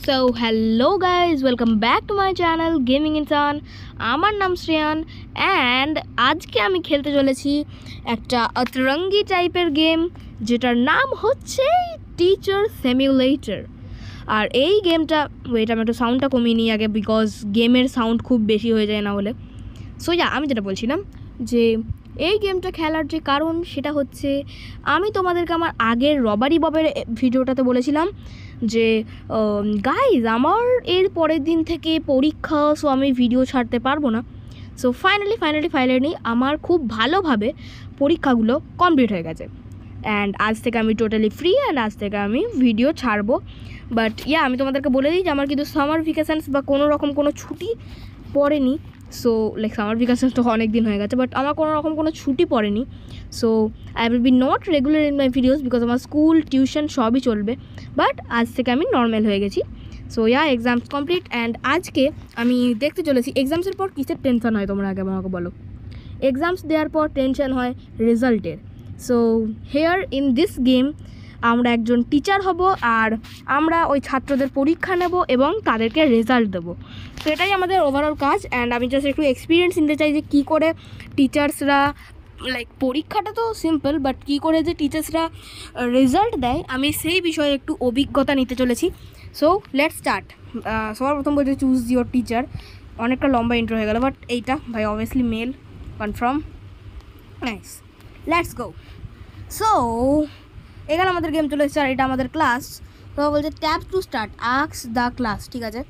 So hello guys, welcome back to my channel gaming ইনসান। আমার নাম শ্রেয়ান অ্যান্ড আজকে আমি খেলতে চলেছি একটা অতরঙ্গি টাইপের গেম, যেটার নাম হচ্ছে টিচার সিমুলেটর। আর এই গেমটা, ওয়েট আমি একটু সাউন্ডটা কমিয়ে নিই আগে, বিকজ গেমের সাউন্ড খুব বেশি হয়ে যায় না হলে। সো আমি যেটা বলছিলাম যে এই গেমটা খেলার যে কারণ সেটা হচ্ছে, আমি তোমাদেরকে আমার আগের রবারি ববের ভিডিওটাতে বলেছিলাম যে গাইজ আমার এর পরের দিন থেকে পরীক্ষা, সো আমি ভিডিও ছাড়তে পারবো না। সো ফাইনালি আমার খুব ভালোভাবে পরীক্ষাগুলো কমপ্লিট হয়ে গেছে অ্যান্ড আজ থেকে আমি টোটালি ফ্রি অ্যান্ড আজ থেকে আমি ভিডিও ছাড়বো। বাট আমি তোমাদেরকে বলে দিই যে আমার কিন্তু সামার ভ্যাকেশনস বা কোনো রকম কোনো ছুটি পড়েনি। সো লাইক সামার ভ্যাকেশনস তো অনেক দিন হয়ে গেছে, বাট আমার কোনো রকম কোনো ছুটি পড়েনি। So I will be not regular in my videos because আমার স্কুল টিউশন সবই চলবে। বাট আজ থেকে আমি নর্মাল হয়ে গেছি। সো এক্সামস কমপ্লিট অ্যান্ড আজকে আমি দেখতে চলেছি এক্সামসের পর কিসের টেনশন হয় তোমরা আগে আমাকে বলো। এক্সামস দেওয়ার পর টেনশন হয় রেজাল্টের। So here in this game আমরা একজন টিচার হব আর আমরা ওই ছাত্রদের পরীক্ষা নেব এবং তাদেরকে রেজাল্ট দেবো। তো এটাই আমাদের ওভারঅল কাজ অ্যান্ড আমি জাস্ট একটু এক্সপিরিয়েন্স নিতে চাই যে কী করে টিচার্সরা, লাইক পরীক্ষাটা তো সিম্পল, বাট কী করে যে টিচার্সরা রেজাল্ট দেয় আমি সেই বিষয়ে একটু অভিজ্ঞতা নিতে চলেছি। So let's start. সবার প্রথম বলতে চুজ ইউর টিচার, অনেকটা লম্বা ইন্ট্রো হয়ে গেল, বাট এইটা ভাই obviously male, confirm, nice, let's go. So এখানে আমাদের গেম চলে এসেছে আর এটা আমাদের ক্লাস। তো বলছে tap to start, ask the class, ঠিক আছে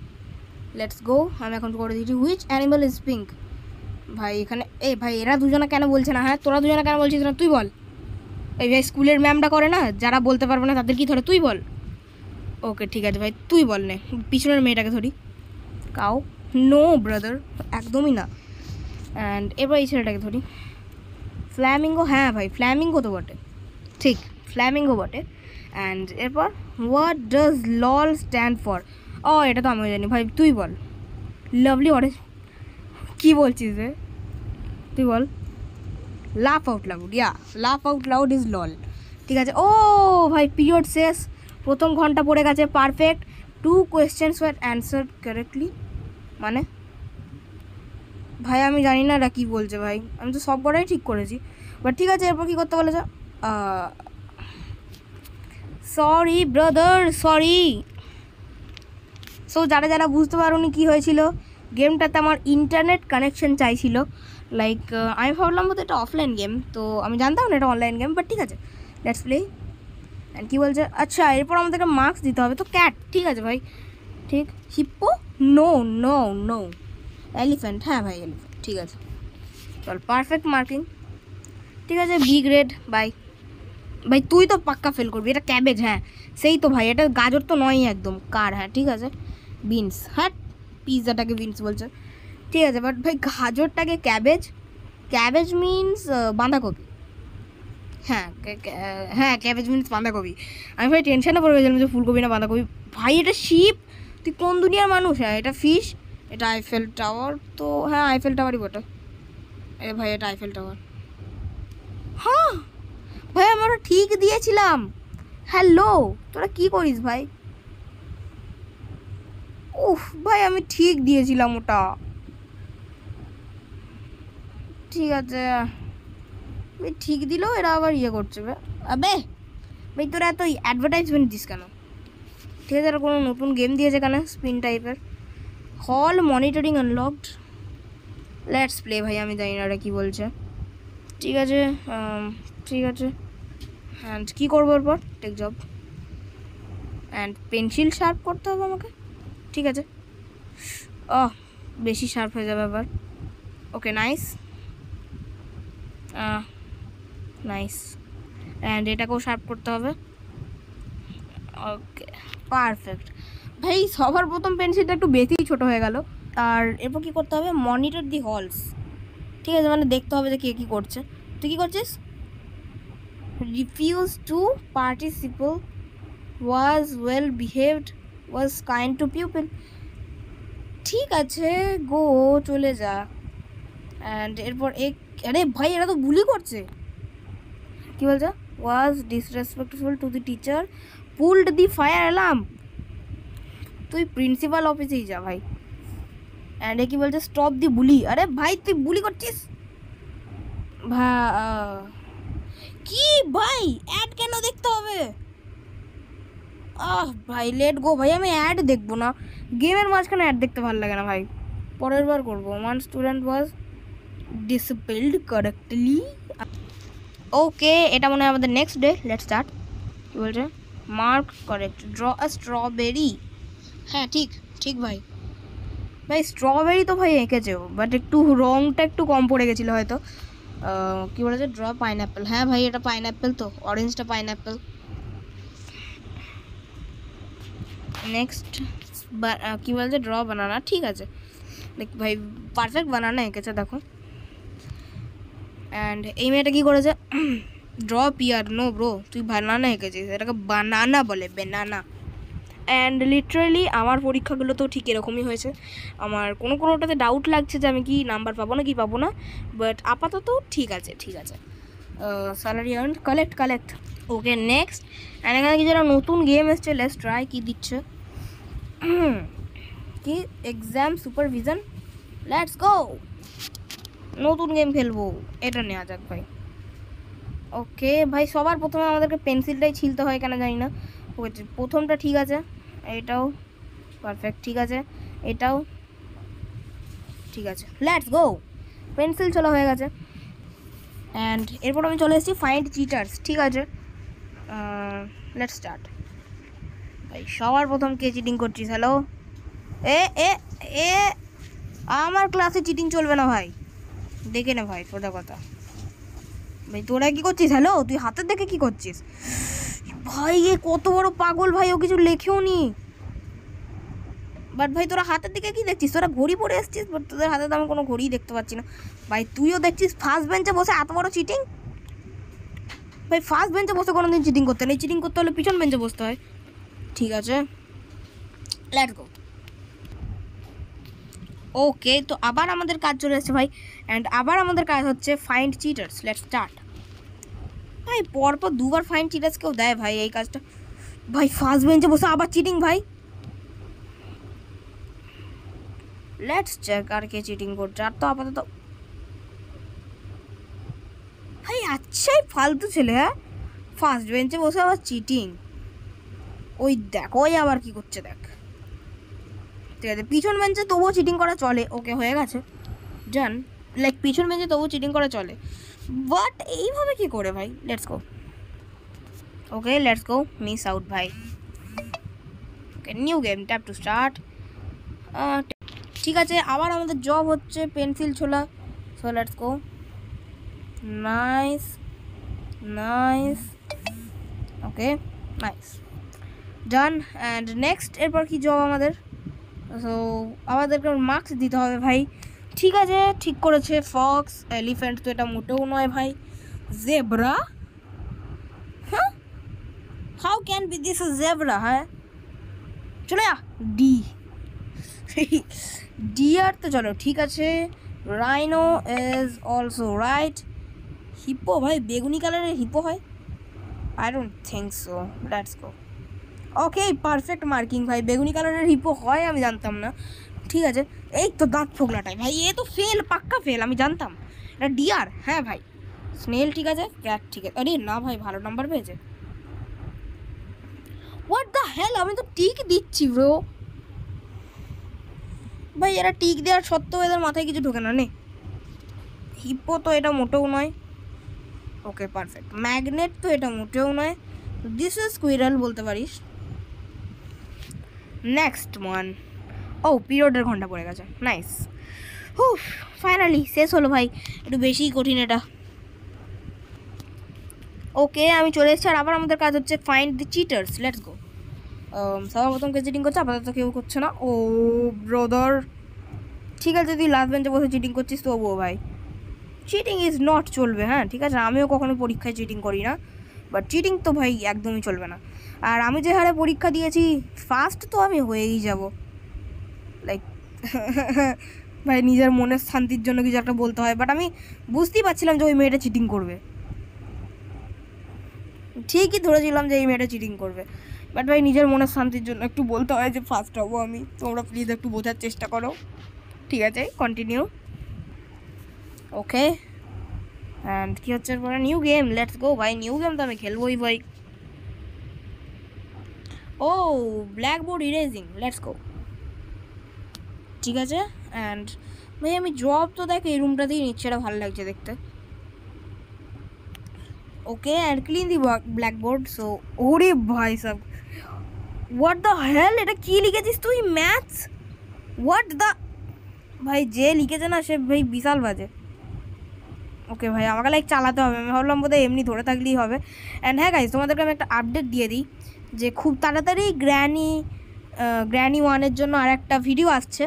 লেটস গো। আমি এখন করে দিচ্ছি হুইচ অ্যানিমাল ইজ পিঙ্ক। ভাই এখানে ভাই এরা দুজনে কেন বলছে না? হ্যাঁ তোরা দুজনে কেন বলছিস না? তুই বল। এই ভাই স্কুলের ম্যামটা করে না, যারা বলতে পারবে না তাদের কি ধরে, তুই বল। ওকে ঠিক আছে ভাই তুই বল, নে পিছনের মেয়েটাকে ধরি। কাউ নো ব্রাদার, একদমই না। অ্যান্ড এবার এই ছেলেটাকে ধরি, ফ্ল্যামিঙ্গো, হ্যাঁ ভাই ফ্ল্যামিঙ্গো তো বটে, ঠিক ফ্ল্যামিঙ্গো বটে। অ্যান্ড এরপর হোয়াট ডাজ লল স্ট্যান্ড ফর? ও এটা তো আমিও জানি ভাই, তুই বল। লাভলি অরেঞ্জ, কী বলছিস রে? তুই বল। লাফ আউট লাউড, লাফ আউট লাউড ইজ লল, ঠিক আছে। ও ভাই পিরিয়ড শেষ, প্রথম ঘন্টা পড়ে গেছে, perfect. 2 questions were answer correctly, মানে ভাই আমি জানি না এটা কী বলছে ভাই, আমি তো সব কটাই ঠিক করেছি, বাট ঠিক আছে। এরপর কী করতে বলেছে? Sorry brother, sorry. সো যারা বুঝতে পারোনি কী হয়েছিল, গেমটাতে আমার ইন্টারনেট কানেকশন চাইছিল। লাইক আমি ভাবলাম বোধ এটা অফলাইন গেম, তো আমি জানতাম না এটা অনলাইন গেম, বাট ঠিক আছে লেটস প্লে। অ্যান্ড কী বলছে? আচ্ছা এরপর আমাদেরকে মার্কস দিতে হবে, তো ক্যাট, ঠিক আছে ভাই, ঠিক। Hippo, no no no. Elephant, হ্যাঁ ভাই এলিফ্যান্ট, ঠিক আছে চল, পারফেক্ট মার্কিং, ঠিক আছে। B grade bye. ভাই তুই তো পাক্কা ফেল করবি, এটা ক্যাবেজ, হ্যাঁ সেই তো ভাই, এটা গাজর তো নয়ই একদম, কার, হ্যাঁ ঠিক আছে। বিনস, হ্যাঁ পিৎজাটাকে বিনস বলছে, ঠিক আছে, বাট ভাই গাজরটাকে ক্যাবেজ, ক্যাবেজ মিনস বাঁধাকপি, হ্যাঁ হ্যাঁ ক্যাবেজ মিনস বাঁধাকপি। আমি ভাই টেনশনে পড়ে গেছিলাম যে ফুলকপি না বাঁধাকপি। ভাই এটা শিপ, তুই কোন দুনিয়ার মানুষ? হ্যাঁ এটা ফিশ, এটা আইফেল টাওয়ার, তো হ্যাঁ আইফেল টাওয়ারই বটে। ভাই এটা আইফেল টাওয়ার, হ্যাঁ ভাই আমরা ঠিক দিয়েছিলাম। হ্যালো তোরা কি করিস ভাই? উফ ভাই আমি ঠিক দিয়েছিলাম ওটা, ঠিক আছে ভাই ঠিক দিল, এরা আবার ইয়ে করছে আবে ভাই তোরা এত অ্যাডভার্টাইজমেন্ট দিস কেন? ঠিক আছে, এরা কোনো নতুন গেম দিয়েছে কেন স্পিন টাইপের? হল মনিটরিং আনলকড, লেটস প্লে। ভাই আমি জানি না এটা কী বলছে, ঠিক আছে ঠিক আছে। অ্যান্ড কী করবো এরপর? Take job and pencil sharp করতে হবে আমাকে, ঠিক আছে। বেশি শার্প হয়ে যাবে আবার, ওকে নাইস নাইস। অ্যান্ড এটাকেও শার্প করতে হবে, ওকে পারফেক্ট। ভাই সবার প্রথম পেন্সিলটা একটু বেশি ছোটো হয়ে গেল। আর এরপর কী করতে হবে? মনিটর দি হলস, ঠিক আছে, মানে দেখতে হবে যে কে কী করছে। তুই কী করছিস? Refuse to participate, was well behaved, was kind to people, ঠিক আছে গো চলে যা। অ্যান্ড এরপর আরে ভাই এরা তো বুলি করছে, কী বলছে? Was disrespectful to the teacher, pulled the fire alarm, তুই প্রিন্সিপাল অফিসেই যা ভাই। অ্যান্ড এ কি বলছে, স্টপ দি বুলি। আরে ভাই তুই বুলি করছিস কি ভাই? অ্যাড কেন দেখতে হবে? ভাই লেট গো ভাই, আমি অ্যাড দেখবো না, গেমের মাঝখানে অ্যাড দেখতে ভালো লাগে না ভাই। পরের বার করবো। One student was displayed correctly. Okay, এটা মনে হয় আমাদের নেক্সট ডে। Let start. কি বলছে, মার্ক কারেক্ট, ড্র আ স্ট্রবেরি। হ্যাঁ ঠিক ঠিক ভাই। ভাই স্ট্রবেরি তো ভাই এঁকেছেও, বাট একটু রংটা একটু কম পড়ে গেছিলো হয়তো। কি বলেছে, ড্র পাইনঅ্যাপেল। হ্যাঁ ভাই এটা পাইনঅ্যাপেল, তো অরেঞ্জটা পাইনঅ্যাপেল। নেক্সট কি বলছে, ড্র বানানা। ঠিক আছে দেখ ভাই, পারফেক্ট বানানা এঁকেছে দেখো। অ্যান্ড এই মেয়েটা কী করেছে, ড্র পিয়ার। নো ব্রো, তুই বানানা এঁকেছিস, এটাকে বানানা বলে, বেনানা। অ্যান্ড লিটারালি আমার পরীক্ষাগুলো তো ঠিক এরকমই হয়েছে। আমার কোনোটাতে ডাউট লাগছে যে আমি কি নাম্বার পাবো না কি পাবো না, বাট আপাতত ঠিক আছে ঠিক আছে। Salary earn, collect. Okay next. And এখানে কি যারা নতুন গেম এসছে, লেটস ট্রাই। কি দিচ্ছে, কি এক্সাম সুপারভিশন। লেটস গো, নতুন গেম খেলবো, এটা নেওয়া যাক ভাই। ওকে ভাই, সবার প্রথমে আমাদেরকে পেন্সিলটাই ছিলতে হয় কেন জানি না। ওকে প্রথমটা ঠিক আছে, এটাও পারফেক্ট ঠিক আছে, এটাও ঠিক আছে। লেটস গো, পেন্সিল ছোলা হয়ে গেছে। অ্যান্ড এরপর আমি চলে এসেছি ফাইন্ড চিটার্স। ঠিক আছে, লেটস স্টার্ট। ভাই সবার প্রথম কে চিটিং করছিস? হ্যালো, এ এ এ আমার ক্লাসে চিটিং চলবে না ভাই, দেখে না ভাই, সোজা কথা। ভাই তোরা কি করছিস? হ্যালো, তুই হাতের দেখে কি করছিস? ভাই এ কত বড় পাগল ভাই, ও কিছু লেখেও নি। বাট ভাই তোরা হাতের দিকে কি দেখছিস? তোরা ঘড়ি পরে এসছিস, বাট তোদের হাতে তো আমি কোনো ঘড়িই দেখতে পাচ্ছি না। ভাই তুইও দেখছিস ফার্স্ট বেঞ্চে বসে এত বড় চিটিং। ভাই ফার্স্ট বেঞ্চে বসে কোনো দিন চিটিং করতে নেই, চিটিং করতে হলে পিছন বেঞ্চে বসতে হয়। ঠিক আছে, লেটস গো। ওকে, তো আবার আমাদের কাজ চলে এসেছে ভাই। অ্যান্ড আবার আমাদের কাজ হচ্ছে ফাইন্ড চিটার্স। Let's start. ভাই পরপর দুবার ফাইন্ড চিটার্স কেউ দেয় ভাই এই কাজটা? ভাই ফার্স্ট বেঞ্চে বসে আবার চিটিং ভাই। লেটস চেক আর কে চিটিং করছে। আর তো আপাতত ভাই আচ্ছাই ফালতু ছেলে। হ্যাঁ, ফার্স্ট বেঞ্চে বসে আবার চিটিং। ওই দেখ, ওই আবার কি করছে দেখ। ঠিক আছে, পিছন বেঞ্চে তবুও চিটিং করা চলে। ওকে হয়ে গেছে জান, লাইক পিছন বেঞ্চে তবুও চিটিং করা চলে, বাট এইভাবে কি করে ভাই? Let's go. Okay let's go, miss out ভাই। Okay new game, tap to start. ঠিক আছে, আবার আমাদের জব হচ্ছে পেন্সিল ছোলা। So let's go. Nice nice, okay nice, done. And next এরপর কি জব আমাদের? সো আমাদেরকে মার্কস দিতে হবে ভাই। ঠিক আছে, ঠিক করেছে। ফক্স, এলিফ্যান্ট তো এটা মোটেও নয় ভাই। জেব্রা, হ্যাঁ, how can be this zebra? হ্যাঁ চলে যা। ডি ডিয়ার তো চলো ঠিক আছে। Rhino is also right. Hippo, ভাই বেগুনি কালারের হিপো হয়? I don't think so. Let's go. Okay perfect marking ভাই, বেগুনি কালারের হিপো হয় আমি জানতাম না। ঠিক আছে, এই তো দাঁত ফোগলাটাই ভাই, এ তো ফেল, পাক্কা ফেল, আমি জানতাম এটা ডিয়ার। হ্যাঁ ভাই, স্নেল ঠিক আছে, ক্যাট ঠিক আছে। আরে না ভাই, ভালো নাম্বার পেয়েছে। হোয়াট দ্য হেল, আমি তো টিক দিচ্ছি ব্রো। ভাই এরা টিক দেওয়ার সত্ত্বেও এদের মাথায় কিছু ঢোকে না। নে, হিপো তো এটা মোটেও নয়। Okay perfect. ম্যাগনেট তো এটা মোটেও নয়। দিস ইজ স্কুইরাল বলতে পারিস। Next one. ও পিরিয়ডের ঘন্টা পড়ে গেছে, নাইস। হুফ, ফাইনালি শেষ হলো ভাই, একটু বেশিই কঠিন এটা। ওকে আমি চলে এসেছি, আর আবার আমাদের কাজ হচ্ছে ফাইন্ড দি চিটার্স। Let's go. সবার প্রথম কে চিটিং করছে, আপাতত কেউ করছে না। ও ব্রাদার, ঠিক আছে তুই লাস্ট বেঞ্চে বসে চিটিং করছিস তবুও ভাই চিটিং ইজ নট চলবে। হ্যাঁ ঠিক আছে, আমিও কখনো পরীক্ষায় চিটিং করি না, বাট চিটিং তো ভাই একদমই চলবে না। আর আমি যে হারে পরীক্ষা দিয়েছি, ফার্স্ট তো আমি হয়েই যাব। লাইক ভাই নিজের মনের শান্তির জন্য কিছু একটা বলতে হয়, বাট আমি বুঝতেই পারছিলাম যে ওই মেয়েটা চিটিং করবে। ঠিকই ধরেছিলাম যে এই মেয়েটা চিটিং করবে। বাট ভাই নিজের মনের শান্তির জন্য একটু বলতে হয় যে ফার্স্ট হবো আমি, তোমরা প্লিজ একটু বোঝার চেষ্টা করো। ঠিক আছে, কন্টিনিউ। ওকে, অ্যান্ড কী হচ্ছে পরে? নিউ গেম, লেটস গো ভাই। নিউ গেম তো আমি খেলবোই ভাই। ও, ব্ল্যাকবোর্ড ইরেজিং, লেটস গো। ঠিক আছে, অ্যান্ড ভাই আমি জব তো দেখ এই রুমটাতেই নিচ্ছে, এটা ভালো লাগছে দেখতে। Okay, and clean the blackboard. So ওরে ভাই সব, হোয়াট দ্য হেল, এটা কি লিখেছিস তুই? ম্যাথস, হোয়াট দ্য, ভাই যে লিখেছে না সে ভাই বিশাল বাজে। ওকে ভাই, আমাকে লাইক চালাতে হবে। আমি ভাবলাম বোধহয় এমনি ধরে থাকলেই হবে। অ্যান্ড হ্যাঁ গাইজ, তোমাদেরকে আমি একটা আপডেট দিয়ে দিই যে খুব তাড়াতাড়ি গ্র্যানি 1-এর জন্য আর একটা ভিডিও আসছে।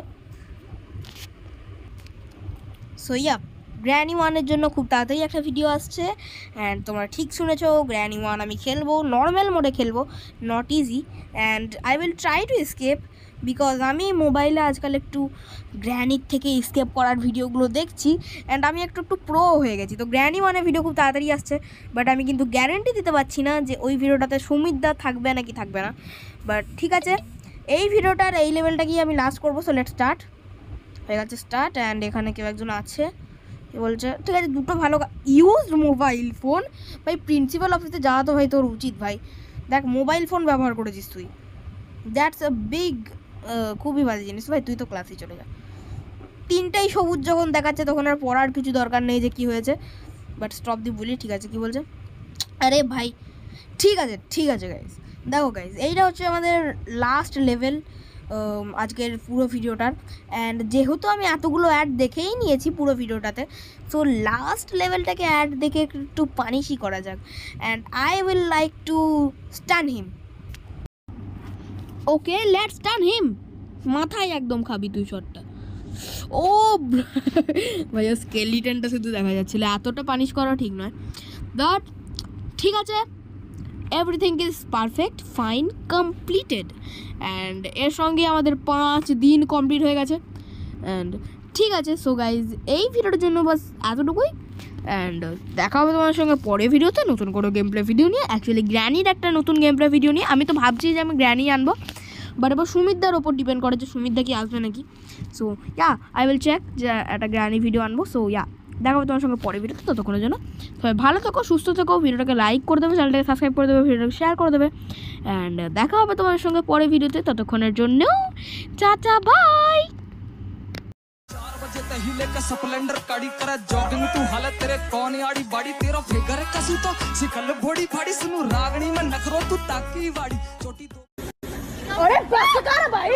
সো ইয়া, গ্র্যানি 1-এর জন্য খুব তাড়াতাড়ি একটা ভিডিও আসছে। অ্যান্ড তোমরা ঠিক শুনেছো, গ্র্যানি 1 আমি খেলবো, নর্মাল মোডে খেলবো, not easy. And I will try to escape, because আমি মোবাইলে আজকাল একটু গ্র্যানির থেকে এসকেপ করার ভিডিওগুলো দেখছি, অ্যান্ড আমি একটু প্রো হয়ে গেছি। তো গ্র্যানি 1-এর ভিডিও খুব তাড়াতাড়ি আসছে, বাট আমি কিন্তু গ্যারেন্টি দিতে পারছি না যে ওই ভিডিওটাতে সুমিতদা থাকবে নাকি থাকবে না। বাট ঠিক আছে, এই ভিডিওটার এই লেভেলটা গিয়ে আমি লাস্ট করবো। So let's start. হয়ে গেছে স্টার্ট, অ্যান্ড এখানে কেউ একজন আছে, কি বলছে? ঠিক আছে, দুটো ভালো ইউজড মোবাইল ফোন। ভাই প্রিন্সিপাল অফিসে যাওয়া তো ভাই তোর উচিত ভাই। দেখ মোবাইল ফোন ব্যবহার করেছিস তুই, দ্যাটস আ বিগ, খুবই বাজে জিনিস ভাই। তুই তো ক্লাসে চলে যা। 3টাই সবুজ যখন দেখাচ্ছে তখন আর পড়ার কিছু দরকার নেই যে কী হয়েছে। বাট স্টপ দি বলি, ঠিক আছে, কী বলছে? আরে ভাই ঠিক আছে গাইজ, দেখো গাইজ, এইটা হচ্ছে আমাদের লাস্ট লেভেল আজকের পুরো ভিডিওটার। অ্যান্ড যেহেতু আমি এতগুলো অ্যাড দেখেই নিয়েছি পুরো ভিডিওটাতে, সো লাস্ট লেভেলটাকে অ্যাড দেখে একটু পানিশই করা যাক। And I will like to stun him. Okay, let's stun him. মাথায় একদম খাবি তুই শটটা। ও ভাইয়া স্কেলিটনটা শুধু দেখা যাচ্ছিল, এতটা পানিশ করা ঠিক নয়। বাট ঠিক আছে, everything is perfect, fine, completed. And এর সঙ্গে আমাদের 5 দিন কমপ্লিট হয়ে গেছে। অ্যান্ড ঠিক আছে, সো গাইজ এই ভিডিওটার জন্য বাস এতটুকুই। অ্যান্ড দেখা হবে তোমার সঙ্গে পরে ভিডিওতে নতুন কোনো গেম প্লে ভিডিও নিয়ে। অ্যাকচুয়ালি গ্র্যানির একটা নতুন গেম প্লে ভিডিও নিয়ে। আমি তো ভাবছি যে আমি গ্র্যানি আনবো, বাট এবার সুমিতদার ওপর ডিপেন্ড করে যে সুমিতদা কি আসবে নাকি। So yeah, I will check যে একটা গ্র্যানি ভিডিও আনবো। সো ইয়া, দেখা হবে তোমার সঙ্গে পরে ভিডিওতে। ততক্ষণের জন্য সবাই ভালো থেকো, সুস্থ থেকো, ভিডিওটাকে লাইক করে দেবে, চ্যানেলটাকে সাবস্ক্রাইব করে দেবে, ভিডিওটাকে শেয়ার করে দেবে। অ্যান্ড দেখা হবে তোমার সঙ্গে পরে ভিডিওতে। ততক্ষণের জন্য টাটা, বাই। हिले का स्प्लेंडर काड़ी करा जॉगिंग तू हालत तेरे कौन आड़ी बाड़ी तेरा फिगर कसू तो सिकल घोड़ी फाड़ी सुनु रागणी में नखरो तू ताकी वाड़ी छोटी तो। अरे बस कर भाई।